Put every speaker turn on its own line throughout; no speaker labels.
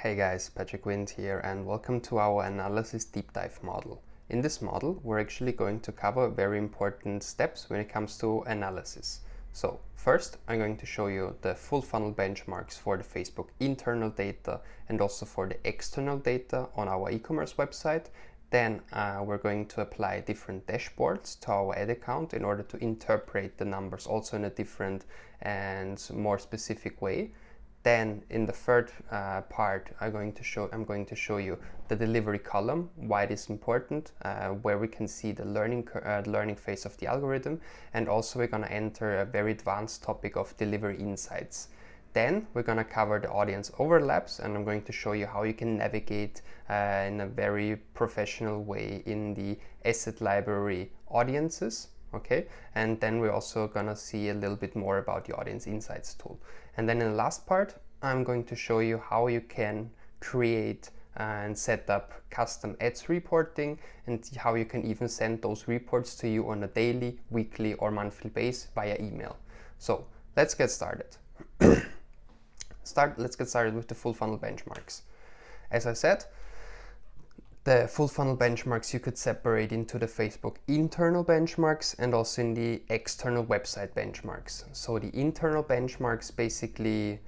Hey guys, Patrick Wind here and welcome to our analysis deep dive model. In this model, we're actually going to cover very important steps when it comes to analysis. So first, I'm going to show you the full funnel benchmarks for the Facebook internal data and also for the external data on our e-commerce website. Then we're going to apply different dashboards to our ad account in order to interpret the numbers also in a different and more specific way. Then in the third part, I'm going to show you the delivery column, why it is important, where we can see the learning phase of the algorithm, and also we're going to enter a very advanced topic of delivery insights. Then we're going to cover the audience overlaps, and I'm going to show you how you can navigate in a very professional way in the asset library audiences. Okay, and then we're also gonna see a little bit more about the audience insights tool. And then in the last part, I'm going to show you how you can create and set up custom ads reporting and how you can even send those reports to you on a daily, weekly or monthly basis via email. So let's get started. Let's get started with the full funnel benchmarks. As I said, the full funnel benchmarks you could separate into the Facebook internal benchmarks and also in the external website benchmarks. So the internal benchmarks basically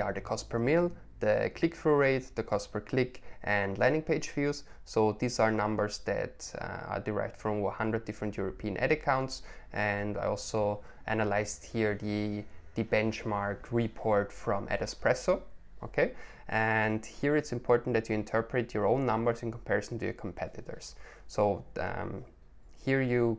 are the cost per mille, the click-through rate, the cost per click, and landing page views. So these are numbers that are derived from 100 different European ad accounts, and I also analyzed here the benchmark report from Adespresso. Okay, and here it's important that you interpret your own numbers in comparison to your competitors. So here you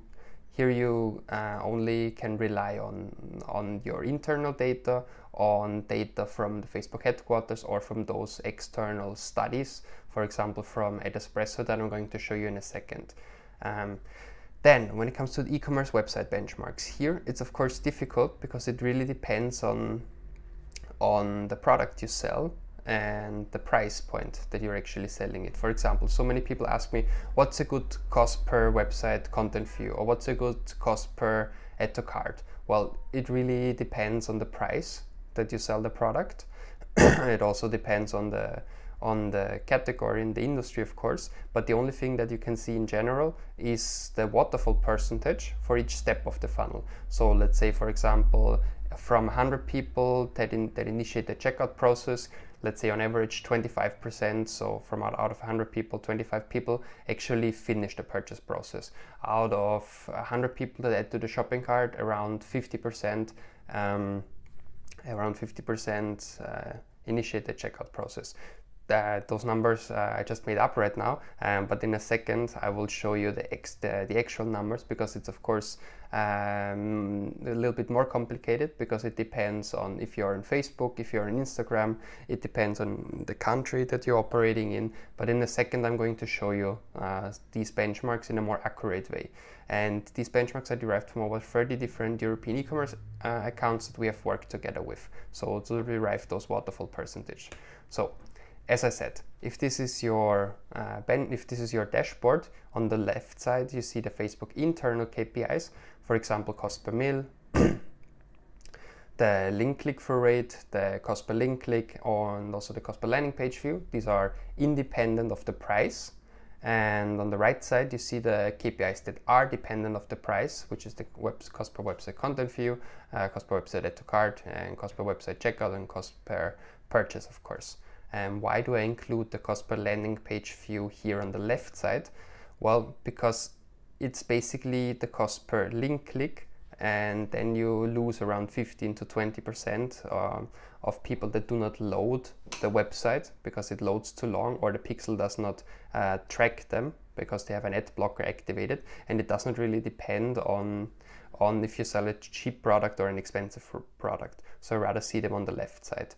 only can rely on your internal data, on data from the Facebook headquarters or from those external studies, for example from Adespresso that I'm going to show you in a second. Then when it comes to the e-commerce website benchmarks, here it's of course difficult because it really depends on the product you sell and the price point that you're actually selling it. For example, so many people ask me, what's a good cost per website content view, or what's a good cost per add to cart? Well, it really depends on the price that you sell the product. It also depends on the category in the industry, of course, but the only thing that you can see in general is the waterfall percentage for each step of the funnel. So let's say, for example, from 100 people that initiate the checkout process, let's say on average 25%, so from out of 100 people, 25 people actually finish the purchase process. Out of 100 people that add to the shopping cart, around 50% initiate the checkout process. Those numbers I just made up right now, but in a second I will show you the actual numbers, because it's of course a little bit more complicated, because it depends on if you're on Facebook, if you're on Instagram, it depends on the country that you're operating in. But in a second I'm going to show you these benchmarks in a more accurate way. And these benchmarks are derived from over 30 different European e-commerce accounts that we have worked together with, so to derive those waterfall percentage. So as I said, if this is your dashboard, on the left side you see the Facebook internal KPIs, for example cost per mille, the link click-through rate, the cost per link click, and also the cost per landing page view. These are independent of the price. And on the right side you see the KPIs that are dependent of the price, which is the cost per website content view, cost per website add to cart, and cost per website checkout, and cost per purchase, of course. And why do I include the cost per landing page view here on the left side? Well, because it's basically the cost per link click, and then you lose around 15 to 20% of people that do not load the website because it loads too long, or the pixel does not track them because they have an ad blocker activated, and it doesn't really depend on if you sell a cheap product or an expensive product. So I rather see them on the left side.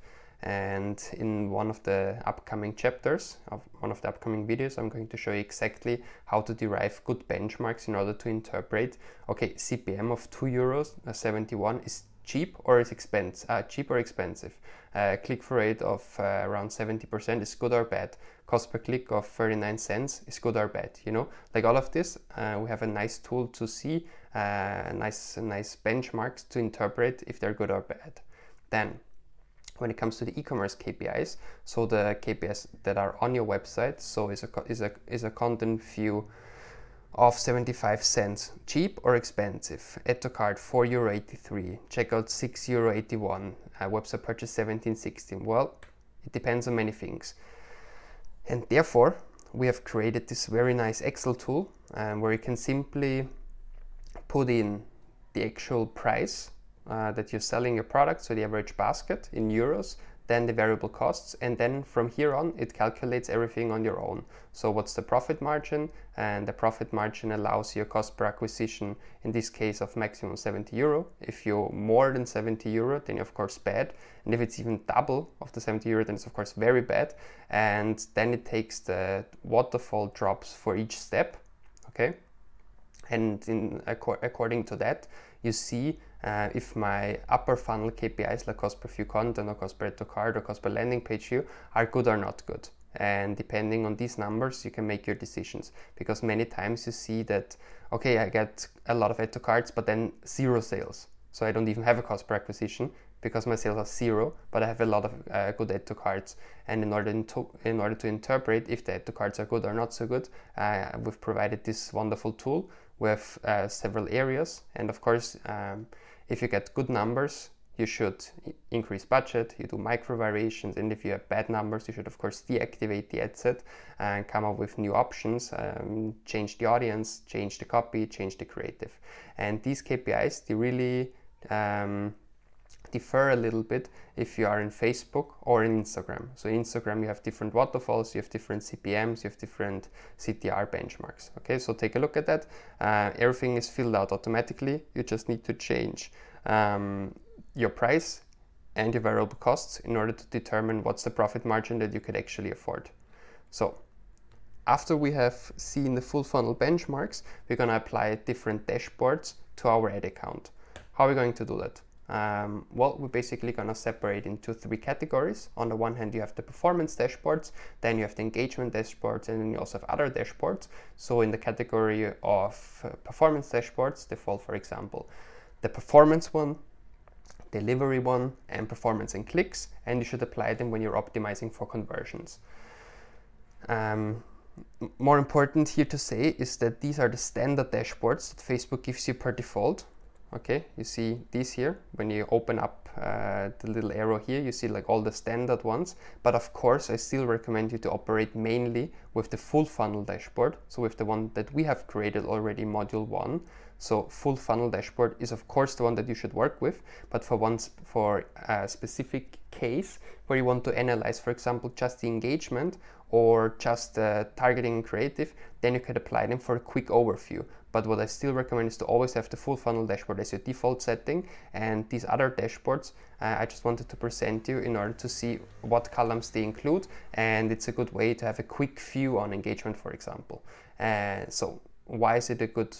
And in one of the upcoming chapters of one of the upcoming videos, I'm going to show you exactly how to derive good benchmarks in order to interpret, okay, CPM of €2.71 is cheap or is cheap or expensive. Click-through rate of around 70% is good or bad. Cost per click of 39 cents is good or bad. You know, like all of this, we have a nice tool to see, nice benchmarks to interpret if they're good or bad. Then when it comes to the e-commerce KPIs, so the KPIs that are on your website, so is a content view of 75 cents, cheap or expensive, add to cart €4.83, checkout €6.81, website purchase 17.16. Well, it depends on many things. And therefore, we have created this very nice Excel tool where you can simply put in the actual price that you're selling your product, so the average basket in euros, then the variable costs, and then from here on it calculates everything on your own. So what's the profit margin? And the profit margin allows your cost per acquisition, in this case of maximum €70. If you're more than €70, then you're of course bad, and if it's even double of the €70, then it's of course very bad. And then it takes the waterfall drops for each step, okay? And according to that, you see if my upper funnel KPIs like cost per view content or cost per add to cart or cost per landing page view are good or not good. And depending on these numbers, you can make your decisions, because many times you see that, okay, I get a lot of add to carts, but then 0 sales. So I don't even have a cost per acquisition because my sales are 0, but I have a lot of good add to carts. And in order to interpret if the add to carts are good or not so good, we've provided this wonderful tool with several areas. And of course, if you get good numbers, you should increase budget, you do micro variations, and if you have bad numbers, you should of course deactivate the ad set and come up with new options, change the audience, change the copy, change the creative. And these KPIs, they really differ a little bit if you are in Facebook or in Instagram. So in Instagram you have different waterfalls, you have different CPMs, you have different CTR benchmarks. Okay, so take a look at that. Everything is filled out automatically. You just need to change your price and your variable costs in order to determine what's the profit margin that you could actually afford. So after we have seen the full funnel benchmarks, we're going to apply different dashboards to our ad account. How are we going to do that? Well, we're basically going to separate into 3 categories. On the one hand, you have the performance dashboards, then you have the engagement dashboards, and then you also have other dashboards. So in the category of performance dashboards, they fall, for example, the performance one, delivery one, and performance and clicks, and you should apply them when you're optimizing for conversions. More important here to say is that these are the standard dashboards that Facebook gives you per default. Okay, you see these here. When you open up the little arrow here, you see like all the standard ones. But of course, I still recommend you to operate mainly with the full funnel dashboard. So with the one that we have created already, module 1. So full funnel dashboard is of course the one that you should work with. But for a specific case where you want to analyze, for example, just the engagement or just targeting creative, then you could apply them for a quick overview. But what I still recommend is to always have the full funnel dashboard as your default setting, and these other dashboards I just wanted to present you in order to see what columns they include, and it's a good way to have a quick view on engagement, for example. So why is it a good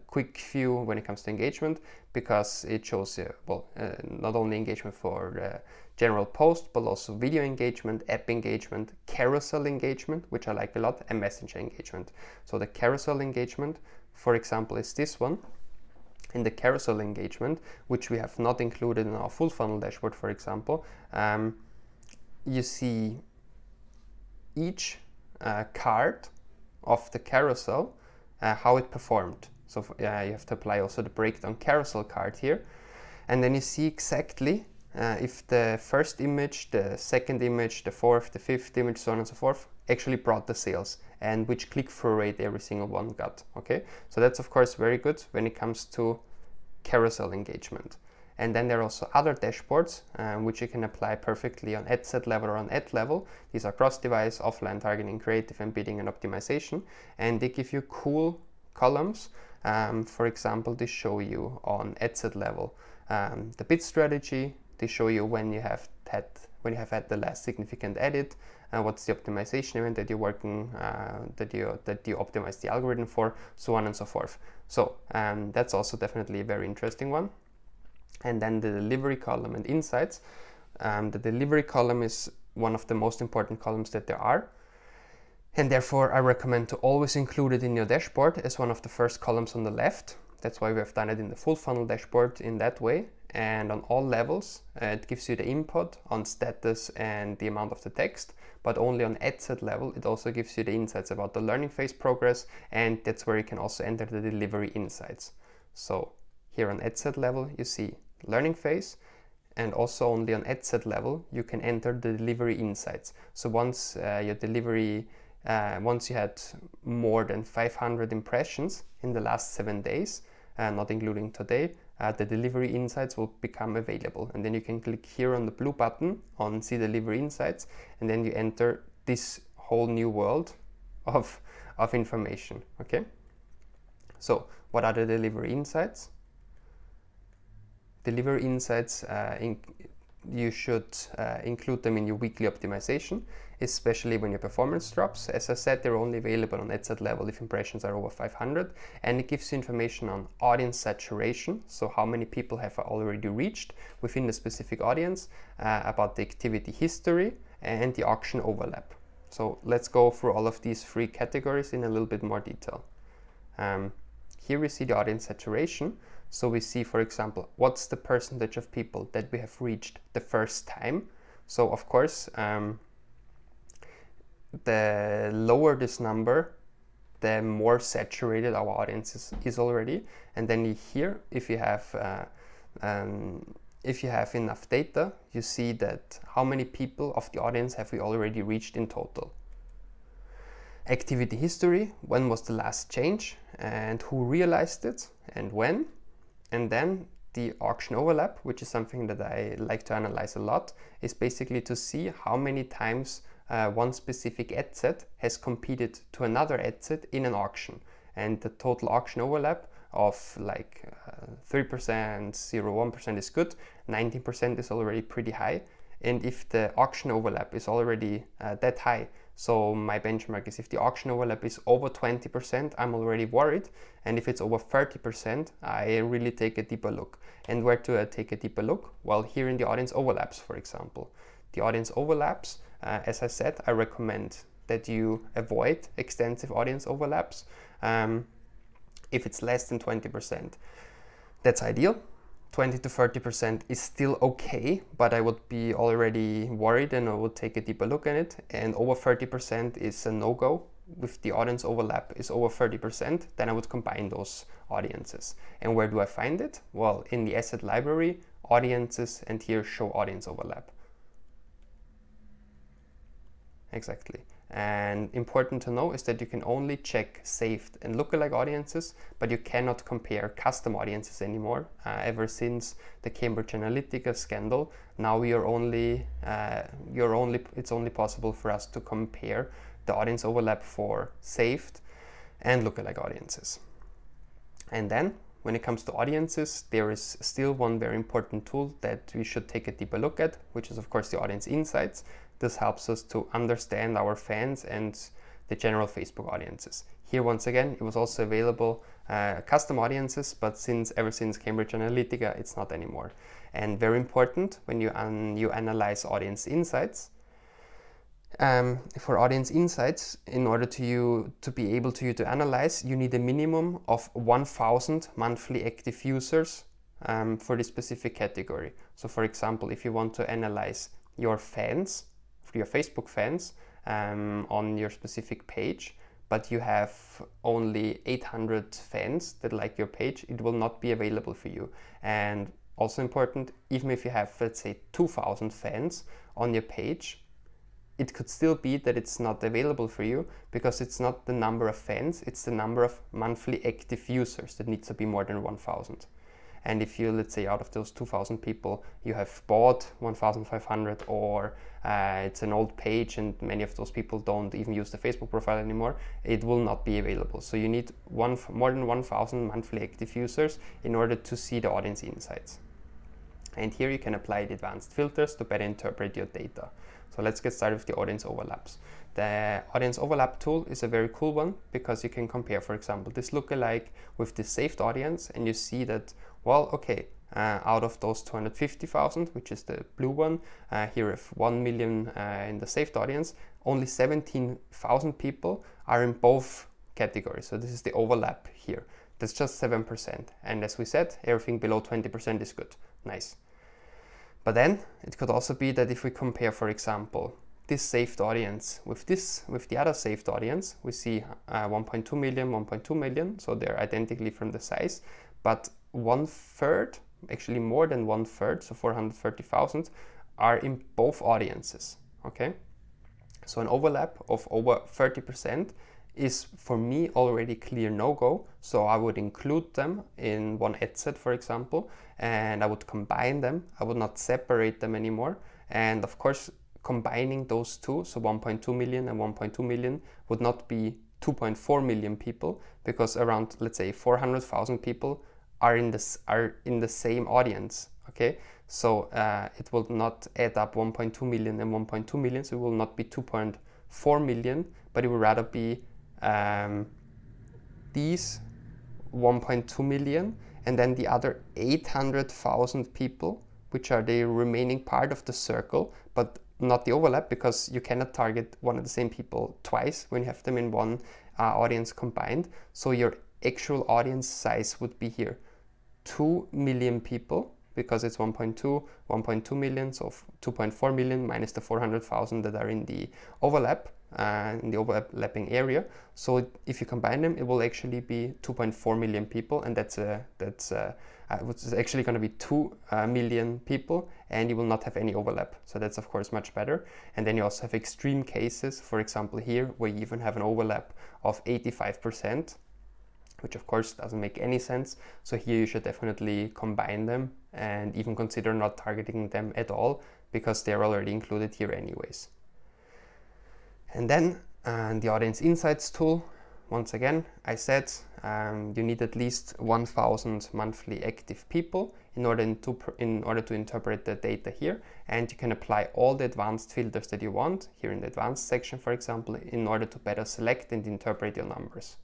quick view when it comes to engagement? Because it shows you, not only engagement for the general post, but also video engagement, app engagement, carousel engagement, which I like a lot, and messenger engagement. So the carousel engagement, for example, is this one. In the carousel engagement, which we have not included in our full funnel dashboard, for example, you see each card of the carousel, how it performed. So you have to apply also the breakdown carousel card here. And then you see exactly if the first image, the second image, the fourth, the fifth image, so on and so forth, actually brought the sales, and which click-through rate every single one got. Okay, so that's of course very good when it comes to carousel engagement. And then there are also other dashboards which you can apply perfectly on ad set level or on ad level. These are cross-device, offline targeting, creative, and bidding, and optimization, and they give you cool columns. For example, they show you on ad set level the bid strategy. They show you when you have had the last significant edit, what's the optimization event that you're working, that you optimize the algorithm for, so on and so forth. So that's also definitely a very interesting one. And then the delivery column and insights. The delivery column is one of the most important columns that there are, and therefore I recommend to always include it in your dashboard as one of the first columns on the left. That's why we have done it in the full funnel dashboard in that way. and on all levels it gives you the input on status and the amount of the text, but only on ad set level it also gives you the insights about the learning phase progress, and that's where you can also enter the delivery insights. So here on ad set level you see learning phase, and also only on ad set level you can enter the delivery insights. So once your delivery once you had more than 500 impressions in the last 7 days, not including today, the delivery insights will become available, and then you can click here on the blue button on see delivery insights, and then you enter this whole new world of information. Okay, so what are the delivery insights? Delivery insights, you should include them in your weekly optimization, especially when your performance drops. As I said, they're only available on ad set level if impressions are over 500, and it gives you information on audience saturation, so how many people have already reached within the specific audience, about the activity history, and the auction overlap. So let's go through all of these 3 categories in a little bit more detail. Here we see the audience saturation. So we see, for example, what's the percentage of people that we have reached the first time. So of course, the lower this number, the more saturated our audience is already. And then here, if you have enough data, you see that how many people of the audience have we already reached in total. Activity history, when was the last change and who realized it and when. And then the auction overlap, which is something that I like to analyze a lot, is basically to see how many times one specific ad set has competed to another ad set in an auction. And the total auction overlap of like 3%, 0.1% is good, 19% is already pretty high. And if the auction overlap is already that high, so my benchmark is if the auction overlap is over 20%, I'm already worried. And if it's over 30%, I really take a deeper look. And where do I take a deeper look? Well, here in the audience overlaps, for example. The audience overlaps, as I said, I recommend that you avoid extensive audience overlaps. If it's less than 20%, that's ideal. 20 to 30% is still okay, but I would be already worried and I would take a deeper look at it. And over 30% is a no-go. If the audience overlap is over 30%, then I would combine those audiences. And where do I find it? Well, in the asset library, audiences, and here show audience overlap. Exactly. And important to know is that you can only check saved and lookalike audiences, but you cannot compare custom audiences anymore. Ever since the Cambridge Analytica scandal, now it's only possible for us to compare the audience overlap for saved and lookalike audiences. And then when it comes to audiences, there is still one very important tool that we should take a deeper look at, which is of course the audience insights. This helps us to understand our fans and the general Facebook audiences. Here once again, it was also available custom audiences, but ever since Cambridge Analytica, it's not anymore. And very important when you analyze audience insights. For audience insights, in order to be able to analyze, you need a minimum of 1,000 monthly active users for this specific category. So for example, if you want to analyze your fans, your Facebook fans on your specific page, but you have only 800 fans that like your page, it will not be available for you. And also important, even if you have, let's say, 2,000 fans on your page, it could still be that it's not available for you because it's not the number of fans, it's the number of monthly active users that needs to be more than 1,000. And if you, let's say, out of those 2,000 people, you have bought 1,500 or it's an old page and many of those people don't even use the Facebook profile anymore, it will not be available. So you need more than 1,000 monthly active users in order to see the audience insights. And here you can apply the advanced filters to better interpret your data. So let's get started with the audience overlaps. The audience overlap tool is a very cool one because you can compare, for example, this lookalike with the saved audience, and you see that, well, okay, out of those 250,000, which is the blue one, here we have 1 million in the saved audience, only 17,000 people are in both categories. So this is the overlap here. That's just 7%. And as we said, everything below 20% is good. Nice. But then it could also be that if we compare, for example, this saved audience with the other saved audience, we see 1.2 million, 1.2 million, so they're identically from the size, but 1/3, actually more than 1/3, so 430,000, are in both audiences, okay? So an overlap of over 30% is for me already clear no-go, so I would include them in one ad set, for example, and I would combine them. I would not separate them anymore, and of course combining those two, so 1.2 million and 1.2 million, would not be 2.4 million people, because around, let's say, 400,000 people are in the same audience, okay? So it will not add up 1.2 million and 1.2 million, so it will not be 2.4 million, but it will rather be these 1.2 million, and then the other 800,000 people, which are the remaining part of the circle, but not the overlap, because you cannot target one of the same people twice when you have them in one audience combined. So your actual audience size would be here 2 million people, because it's 1.2 million, so 2.4 million minus the 400,000 that are in the overlap, in the overlapping area. So if you combine them, it will actually be 2.4 million people, and that's actually going to be 2 million people, and you will not have any overlap. So that's of course much better. And then you also have extreme cases, for example here, where you even have an overlap of 85%, which of course doesn't make any sense. So here you should definitely combine them and even consider not targeting them at all, because they're already included here anyways. And then the Audience Insights tool, once again, I said you need at least 1,000 monthly active people in order to interpret the data here, and you can apply all the advanced filters that you want here in the advanced section, for example, in order to better select and interpret your numbers.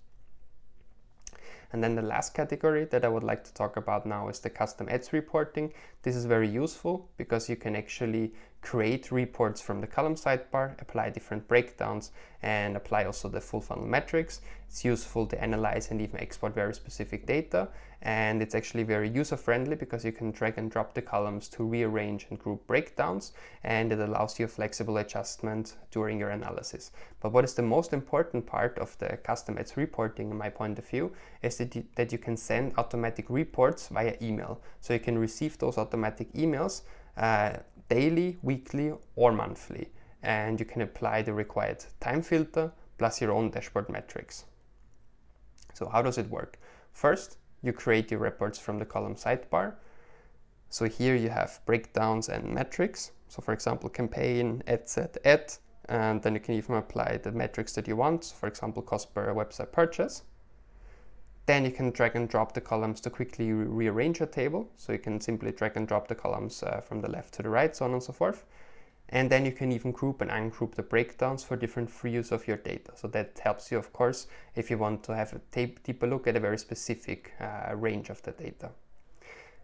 And then the last category that I would like to talk about now is the custom ads reporting. This is very useful because you can actually create reports from the column sidebar, apply different breakdowns, and apply also the full funnel metrics. It's useful to analyze and even export very specific data, and it's actually very user-friendly because you can drag and drop the columns to rearrange and group breakdowns, and it allows you a flexible adjustment during your analysis. But what is the most important part of the custom ads reporting, in my point of view, is that you can send automatic reports via email. So you can receive those automatic emails daily, weekly, or monthly, and you can apply the required time filter plus your own dashboard metrics. So how does it work? First, you create your reports from the column sidebar. So here you have breakdowns and metrics. So for example, campaign, ad set, ad, and then you can even apply the metrics that you want. So for example, cost per website purchase. Then you can drag and drop the columns to quickly rearrange your table. So you can simply drag and drop the columns from the left to the right, so on and so forth. And then you can even group and ungroup the breakdowns for different views of your data. So that helps you, of course, if you want to have a deeper look at a very specific range of the data.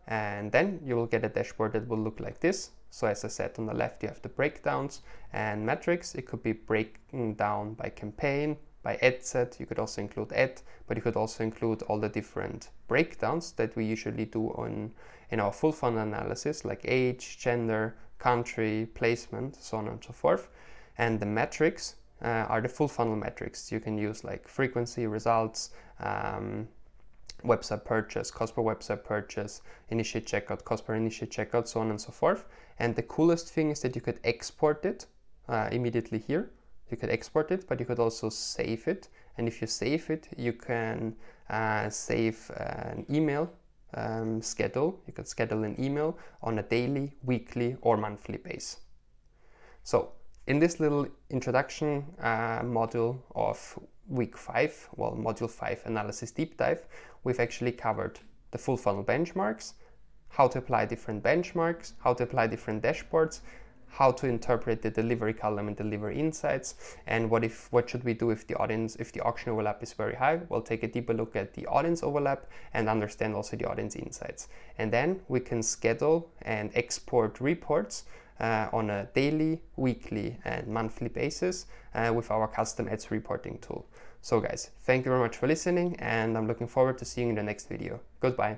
And then you will get a dashboard that will look like this. So as I said, on the left you have the breakdowns and metrics. It could be breaking down by campaign, by ad set. You could also include ad, but you could also include all the different breakdowns that we usually do in our full funnel analysis, like age, gender, country, placement, so on and so forth. And the metrics are the full funnel metrics. You can use like frequency, results, website purchase, cost per website purchase, initiate checkout, cost per initiate checkout, so on and so forth. And the coolest thing is that you could export it immediately here. You could export it, but you could also save it. And if you save it, you can save an email schedule. You could schedule an email on a daily, weekly, or monthly basis. So in this little introduction module of week 5, well, module 5 analysis deep dive, we've actually covered the full funnel benchmarks, how to apply different benchmarks, how to apply different dashboards, how to interpret the delivery column and deliver insights, and what should we do if the auction overlap is very high. We'll take a deeper look at the audience overlap and understand also the audience insights. And then we can schedule and export reports on a daily, weekly, and monthly basis with our custom ads reporting tool. So guys, thank you very much for listening, and I'm looking forward to seeing you in the next video. Goodbye.